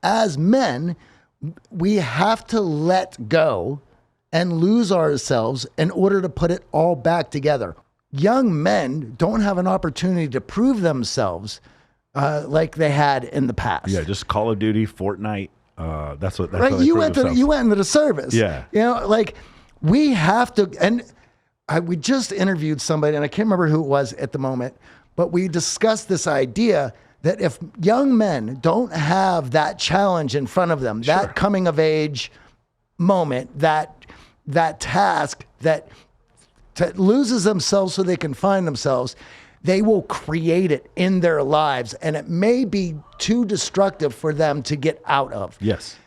as men, we have to let go and lose ourselves in order to put it all back together. Young men don't have an opportunity to prove themselves like they had in the past. Yeah, just Call of Duty, Fortnite. That's what. That's right. how they You prove went into the service. Yeah. You know, like we have to. And we just interviewed somebody, and I can't remember who it was at the moment, but we discussed this idea that if young men don't have that challenge in front of them, that coming of age moment, that task that loses themselves so they can find themselves, they will create it in their lives, and it may be too destructive for them to get out of. Yes.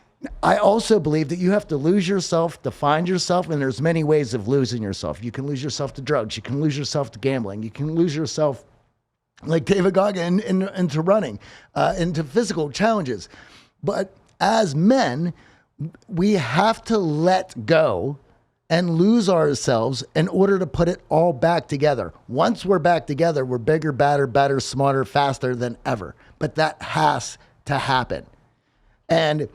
I also believe that you have to lose yourself to find yourself, and there's many ways of losing yourself. You can lose yourself to drugs. You can lose yourself to gambling. You can lose yourself, like David Gaga, into running, into physical challenges. But as men, we have to let go and lose ourselves in order to put it all back together. Once we're back together, we're bigger, badder, better, smarter, faster than ever. But that has to happen. And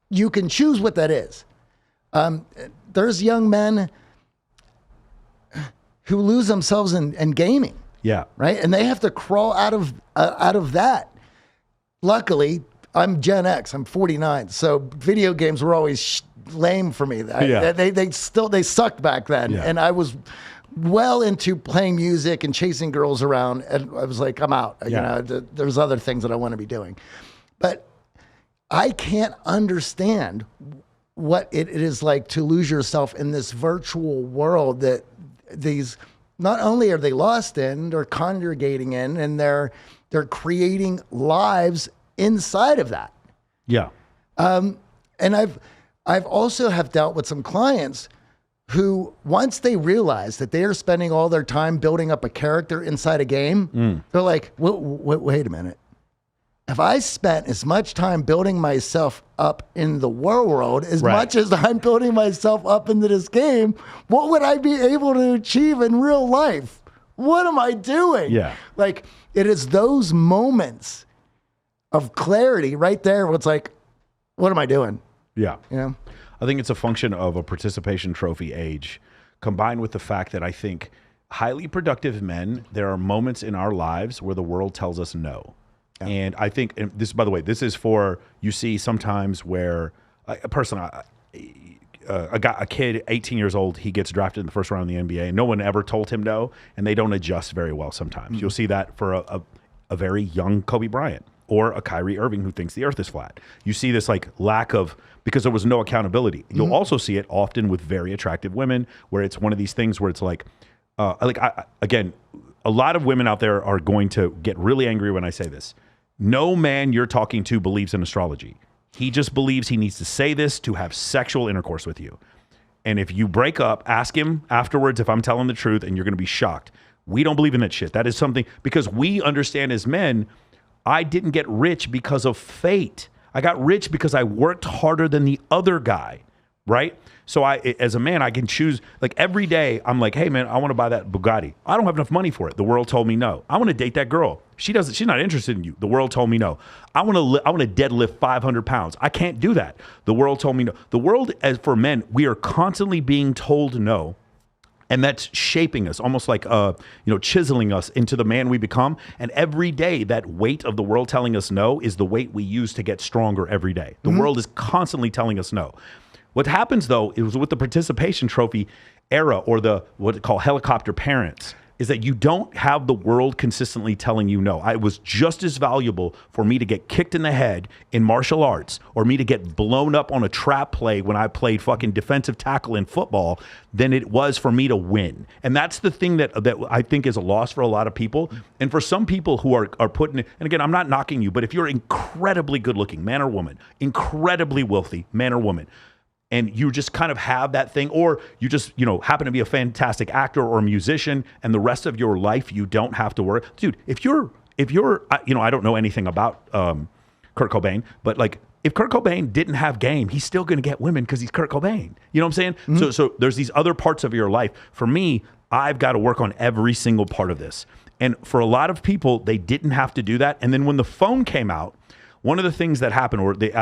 you can choose what that is. There's young men who lose themselves in gaming. Yeah. Right? And they have to crawl out of that. Luckily, I'm Gen X. I'm 49. So video games were always lame for me. They sucked back then. Yeah. And I was well into playing music and chasing girls around. And I was like, I'm out. Yeah. You know, there's other things that I want to be doing. But I can't understand what it is like to lose yourself in this virtual world that these, not only are they lost in, they're congregating in, and they're creating lives inside of that. Yeah. And I've also have dealt with some clients who, once they realize that they are spending all their time building up a character inside a game, they're like, wait a minute. If I spent as much time building myself up in the world as much as I'm building myself up into this game, what would I be able to achieve in real life? What am I doing? Yeah. Like, it is those moments of clarity right there where it's like, what am I doing? Yeah. You know? I think it's a function of a participation trophy age, combined with the fact that I think highly productive men, there are moments in our lives where the world tells us no. Yeah. And I think, and this, by the way, this is for, you see sometimes where a person, a kid, 18 years old, he gets drafted in the first round of the NBA, and no one ever told him no, and they don't adjust very well sometimes. Mm-hmm. You'll see that for a very young Kobe Bryant or a Kyrie Irving who thinks the earth is flat. You see this like lack of, because there was no accountability. Mm-hmm. You'll also see it often with very attractive women, where it's one of these things where it's like again, a lot of women out there are going to get really angry when I say this. No man you're talking to believes in astrology. He just believes he needs to say this to have sexual intercourse with you. And if you break up, ask him afterwards if I'm telling the truth, and you're going to be shocked. We don't believe in that shit. That is something, because we understand as men, I didn't get rich because of fate. I got rich because I worked harder than the other guy, right? So as a man, I can choose, like every day, I'm like, hey man, I want to buy that Bugatti. I don't have enough money for it. The world told me no. I want to date that girl. She's not interested in you. The world told me no. I want to deadlift 500 pounds. I can't do that. The world told me no. The world, as for men, we are constantly being told no. And that's shaping us, almost like chiseling us into the man we become. And every day, that weight of the world telling us no is the weight we use to get stronger every day. The world is constantly telling us no. What happens, though, is with the participation trophy era, or the what they call helicopter parents, is that you don't have the world consistently telling you no. It was just as valuable for me to get kicked in the head in martial arts, or me to get blown up on a trap play when I played fucking defensive tackle in football, than it was for me to win. And that's the thing that I think is a loss for a lot of people. And for some people who are putting, and again, I'm not knocking you, but if you're incredibly good looking, man or woman, incredibly wealthy, man or woman, and you just kind of have that thing, or you just, happen to be a fantastic actor or a musician, and the rest of your life you don't have to worry. Dude, if you're, I don't know anything about Kurt Cobain, but like, if Kurt Cobain didn't have game, he's still going to get women because he's Kurt Cobain. You know what I'm saying? Mm-hmm. So there's these other parts of your life. For me, I've got to work on every single part of this. And for a lot of people, they didn't have to do that. And then when the phone came out, one of the things that happened, or the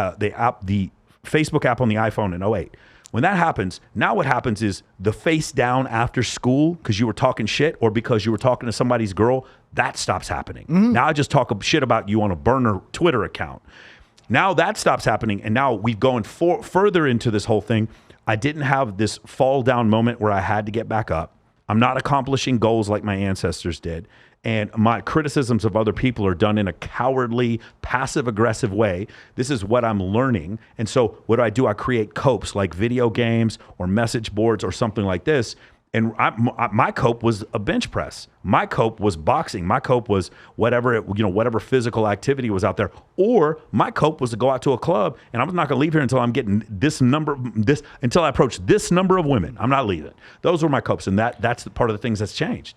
Facebook app on the iPhone in '08. When that happens, now what happens is the face down after school because you were talking shit or because you were talking to somebody's girl, that stops happening. Now I just talk shit about you on a burner Twitter account. Now that stops happening, and now we've gone further into this whole thing. I didn't have this fall down moment where I had to get back up. I'm not accomplishing goals like my ancestors did. And my criticisms of other people are done in a cowardly, passive-aggressive way. This is what I'm learning. And so what do? I create copes like video games or message boards or something like this. And my cope was a bench press. My cope was boxing. My cope was whatever physical activity was out there. Or my cope was to go out to a club, and I'm not going to leave here until I'm getting until I approach this number of women. I'm not leaving. Those were my copes, and that's the part of the things that's changed.